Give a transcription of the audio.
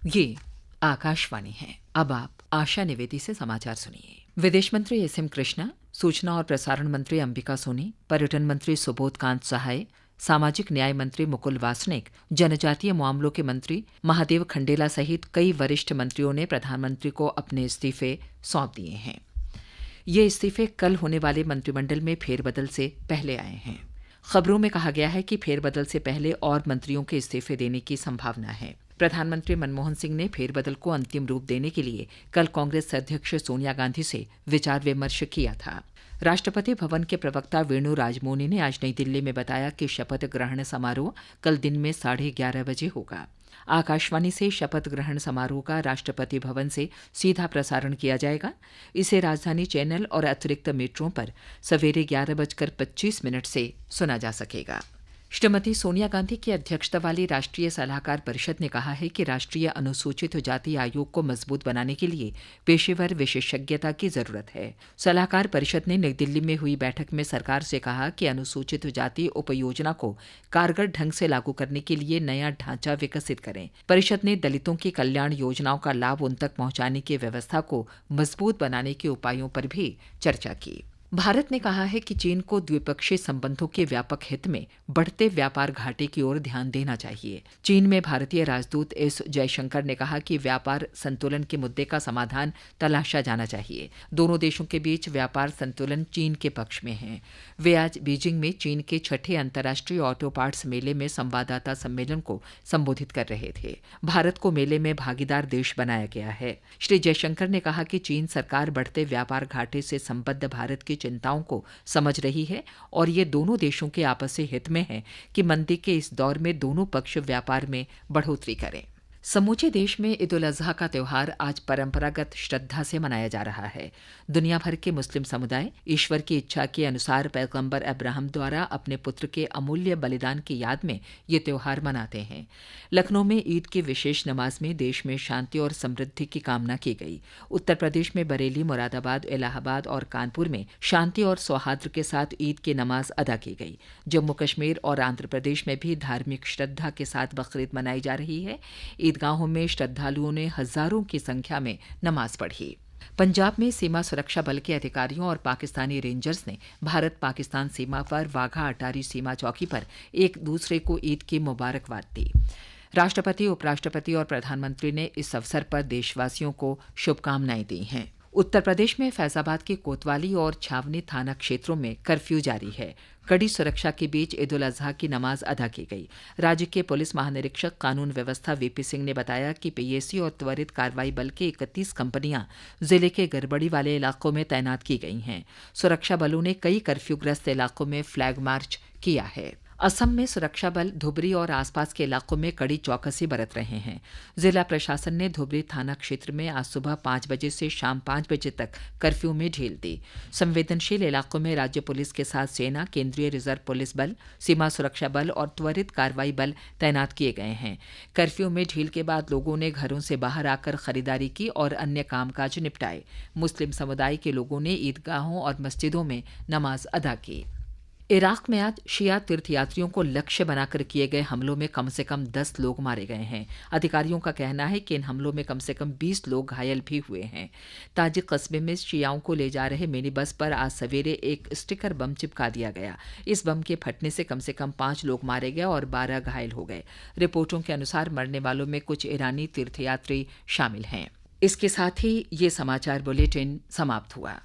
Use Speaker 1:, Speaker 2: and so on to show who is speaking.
Speaker 1: ये आकाशवाणी है। अब आप आशा निवेदी से समाचार सुनिए। विदेश मंत्री एस.एम. कृष्णा, सूचना और प्रसारण मंत्री अंबिका सोनी, पर्यटन मंत्री सुबोध कांत सहाय, सामाजिक न्याय मंत्री मुकुल वासनिक, जनजातीय मामलों के मंत्री महादेव खंडेला सहित कई वरिष्ठ मंत्रियों ने प्रधानमंत्री को अपने इस्तीफे सौंप दिए हैं। ये इस्तीफे कल होने वाले मंत्रिमंडल में फेरबदल से पहले आए हैं। खबरों में कहा गया है कि फेरबदल से पहले और मंत्रियों के इस्तीफे देने की संभावना है। प्रधानमंत्री मनमोहन सिंह ने फेरबदल को अंतिम रूप देने के लिए कल कांग्रेस अध्यक्ष सोनिया गांधी से विचार विमर्श किया था। राष्ट्रपति भवन के प्रवक्ता वेणु राजमोनी ने आज नई दिल्ली में बताया कि शपथ ग्रहण समारोह कल दिन में 11:30 बजे होगा। आकाशवाणी से शपथ ग्रहण समारोह का राष्ट्रपति भवन से सीधा प्रसारण किया जाएगा। इसे राजधानी चैनल और अतिरिक्त मीटरों पर सवेरे 11:25 से सुना जा सकेगा। श्रीमती सोनिया गांधी की अध्यक्षता वाली राष्ट्रीय सलाहकार परिषद ने कहा है कि राष्ट्रीय अनुसूचित जाति आयोग को मजबूत बनाने के लिए पेशेवर विशेषज्ञता की जरूरत है। सलाहकार परिषद ने नई दिल्ली में हुई बैठक में सरकार से कहा कि अनुसूचित जाति उपयोजना को कारगर ढंग से लागू करने के लिए नया ढांचा विकसित करें। परिषद ने दलितों की कल्याण योजनाओं का लाभ उन तक पहुंचाने की व्यवस्था को मजबूत बनाने के उपायों पर भी चर्चा की। भारत ने कहा है कि चीन को द्विपक्षीय संबंधों के व्यापक हित में बढ़ते व्यापार घाटे की ओर ध्यान देना चाहिए। चीन में भारतीय राजदूत एस जयशंकर ने कहा कि व्यापार संतुलन के मुद्दे का समाधान तलाशा जाना चाहिए। दोनों देशों के बीच व्यापार संतुलन चीन के पक्ष में है। वे आज बीजिंग में चीन के 6ठे अंतर्राष्ट्रीय ऑटो पार्ट्स मेले में संवाददाता सम्मेलन को संबोधित कर रहे थे। भारत को मेले में भागीदार देश बनाया गया है। श्री जयशंकर ने कहा कि चीन सरकार बढ़ते व्यापार घाटे से संबद्ध भारत की चिंताओं को समझ रही है और ये दोनों देशों के आपसी हित में है कि मंदी के इस दौर में दोनों पक्ष व्यापार में बढ़ोतरी करें। समूचे देश में ईद उल अजहा का त्यौहार आज परंपरागत श्रद्धा से मनाया जा रहा है। दुनिया भर के मुस्लिम समुदाय ईश्वर की इच्छा के अनुसार पैगंबर अब्राहम द्वारा अपने पुत्र के अमूल्य बलिदान की याद में ये त्यौहार मनाते हैं। लखनऊ में ईद की विशेष नमाज में देश में शांति और समृद्धि की कामना की गई। उत्तर प्रदेश में बरेली, मुरादाबाद, इलाहाबाद और कानपुर में शांति और सौहार्द के साथ ईद की नमाज अदा की गई। जम्मू कश्मीर और आंध्र प्रदेश में भी धार्मिक श्रद्धा के साथ बकरीद मनाई जा रही है। ईदगाहों में श्रद्धालुओं ने हजारों की संख्या में नमाज पढ़ी। पंजाब में सीमा सुरक्षा बल के अधिकारियों और पाकिस्तानी रेंजर्स ने भारत पाकिस्तान सीमा पर वाघा अटारी सीमा चौकी पर एक दूसरे को ईद की मुबारकबाद दी। राष्ट्रपति, उपराष्ट्रपति और प्रधानमंत्री ने इस अवसर पर देशवासियों को शुभकामनाएं दी हैं। उत्तर प्रदेश में फैजाबाद के कोतवाली और छावनी थाना क्षेत्रों में कर्फ्यू जारी है। कड़ी सुरक्षा के बीच ईद उल अजहा की नमाज अदा की गई। राज्य के पुलिस महानिरीक्षक कानून व्यवस्था वीपी सिंह ने बताया कि पीएसी और त्वरित कार्रवाई बल की 31 कंपनियां जिले के गड़बड़ी वाले इलाकों में तैनात की गई हैं। सुरक्षा बलों ने कई कर्फ्यूग्रस्त इलाकों में फ्लैग मार्च किया है। असम में सुरक्षा बल धुबरी और आसपास के इलाकों में कड़ी चौकसी बरत रहे हैं। जिला प्रशासन ने धुबरी थाना क्षेत्र में आज सुबह 5 बजे से शाम 5 बजे तक कर्फ्यू में ढील दी। संवेदनशील इलाकों में राज्य पुलिस के साथ सेना, केंद्रीय रिजर्व पुलिस बल, सीमा सुरक्षा बल और त्वरित कार्रवाई बल तैनात किए गए हैं। कर्फ्यू में ढील के बाद लोगों ने घरों से बाहर आकर खरीदारी की और अन्य कामकाज निपटाए। मुस्लिम समुदाय के लोगों ने ईदगाहों और मस्जिदों में नमाज अदा की। इराक में आज शिया तीर्थयात्रियों को लक्ष्य बनाकर किए गए हमलों में कम से कम 10 लोग मारे गए हैं। अधिकारियों का कहना है कि इन हमलों में कम से कम 20 लोग घायल भी हुए हैं। ताजिक कस्बे में शियाओं को ले जा रहे मिनी बस पर आज सवेरे एक स्टिकर बम चिपका दिया गया। इस बम के फटने से कम 5 लोग मारे गए और 12 घायल हो गए। रिपोर्टों के अनुसार मरने वालों में कुछ ईरानी तीर्थयात्री शामिल हैं। इसके साथ ही ये समाचार बुलेटिन समाप्त हुआ।